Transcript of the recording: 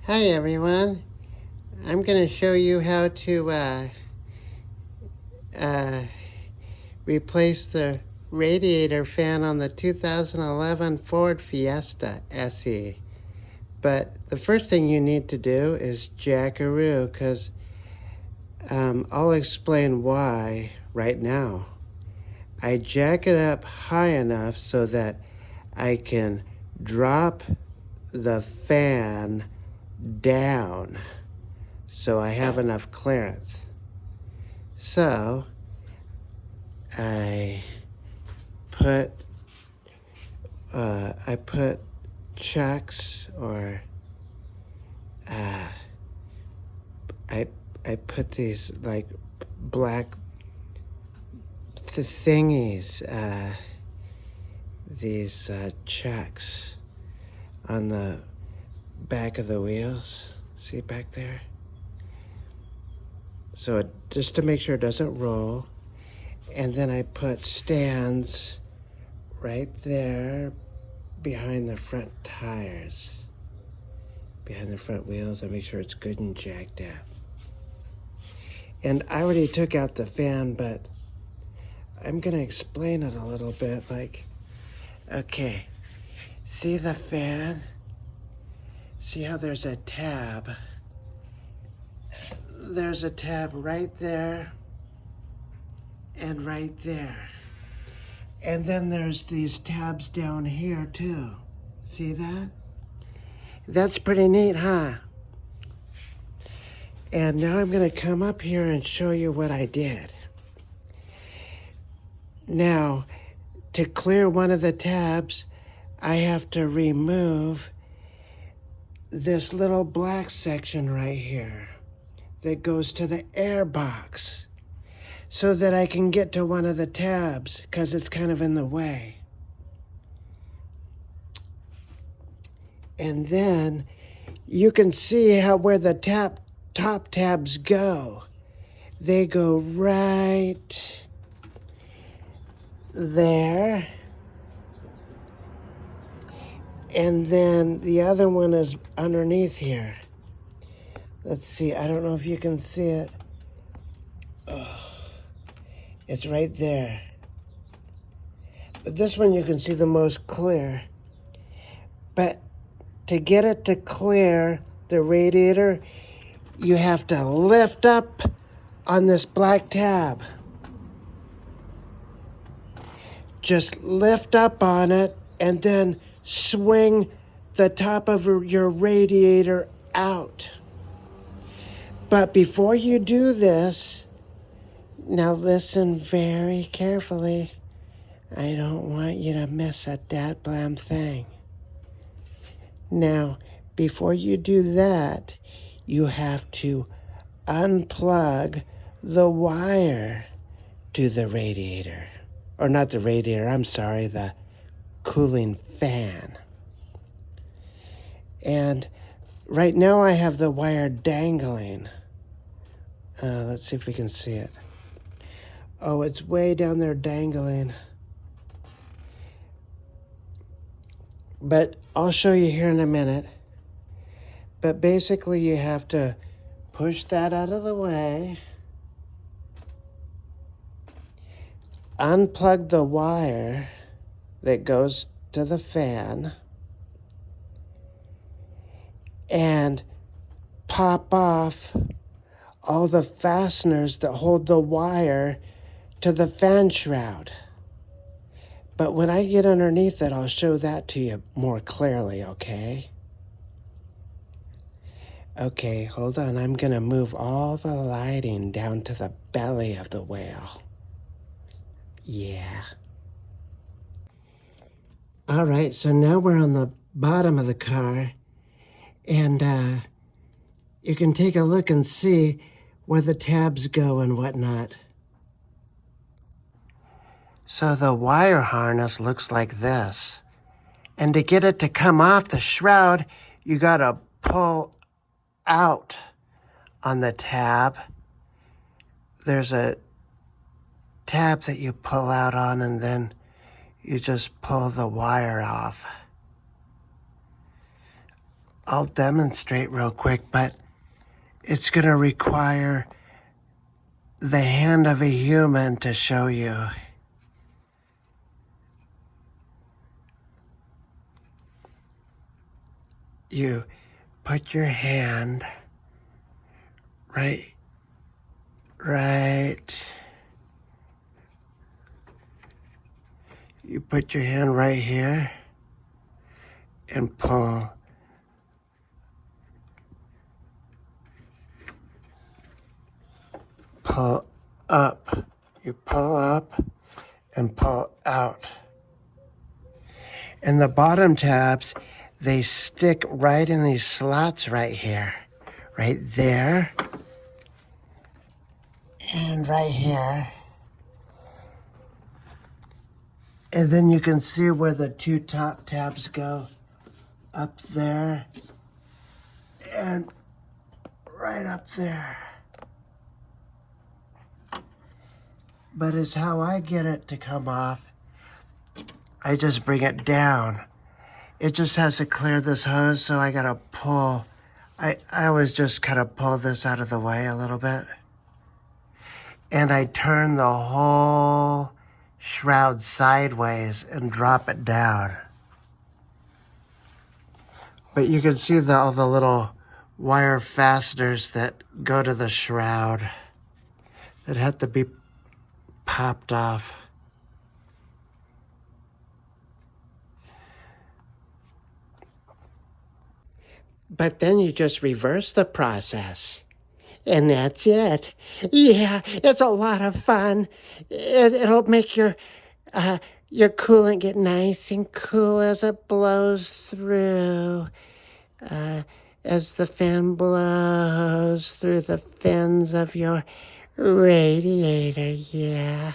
Hi everyone. I'm going to show you how to uh, replace the radiator fan on the 2011 Ford Fiesta SE. But the first thing you need to do is jackaroo, because I'll explain why right now. I jack it up high enough so that I can drop the fan down so I have enough clearance. So I put checks, or I I put these like black thingies, these checks on the back of the wheels. See back there? So just to make sure it doesn't roll. And then I put stands right there behind the front tires, behind the front wheels. I make sure it's good and jacked up. And I already took out the fan, but I'm gonna explain it a little bit. Like, okay, see the fan? See how there's a tab? There's a tab right there and right there. And then there's these tabs down here too. See that? That's pretty neat, huh? And now I'm gonna come up here and show you what I did. Now, to clear one of the tabs, I have to remove this little black section right here that goes to the air box, so that I can get to one of the tabs, because it's kind of in the way. And then you can see how where the top tabs go. They go right there. And then the other one is underneath here. Let's see, I don't know if you can see it. Oh, it's right there. But this one you can see the most clear. But to get it to clear the radiator, you have to lift up on this black tab. Just lift up on it and then swing the top of your radiator out. But before you do this, now listen very carefully. I don't want you to miss a dadblam thing. Now, before you do that, you have to unplug the wire to the radiator. Or not the radiator, I'm sorry, the cooling fan. And right now I have the wire dangling. Let's see if we can see it. Oh, it's way down there dangling. But I'll show you here in a minute. But basically you have to push that out of the way, unplug the wire that goes to the fan, and pop off all the fasteners that hold the wire to the fan shroud. But when I get underneath it, I'll show that to you more clearly, okay? Okay, hold on. I'm gonna move all the lighting down to the belly of the whale. Yeah. All right, so now we're on the bottom of the car, and you can take a look and see where the tabs go and whatnot. So the wire harness looks like this. And to get it to come off the shroud, you gotta pull out on the tab. There's a tab that you pull out on, and then you just pull the wire off. I'll demonstrate real quick, but it's going to require the hand of a human to show you. You put your hand right. You put your hand right here and pull. Pull up. You pull up and pull out. And the bottom tabs, they stick right in these slots right here. Right there. And right here. And then you can see where the two top tabs go. Up there. And right up there. But it's how I get it to come off. I just bring it down. It just has to clear this hose, so I gotta pull. I always just kind of pull this out of the way a little bit. And I turn the whole shroud sideways and drop it down. But you can see all the little wire fasteners that go to the shroud that have to be popped off. But then you just reverse the process. And that's it. Yeah, it's a lot of fun. It'll make your coolant get nice and cool as it blows through. As the fan blows through the fins of your radiator, yeah.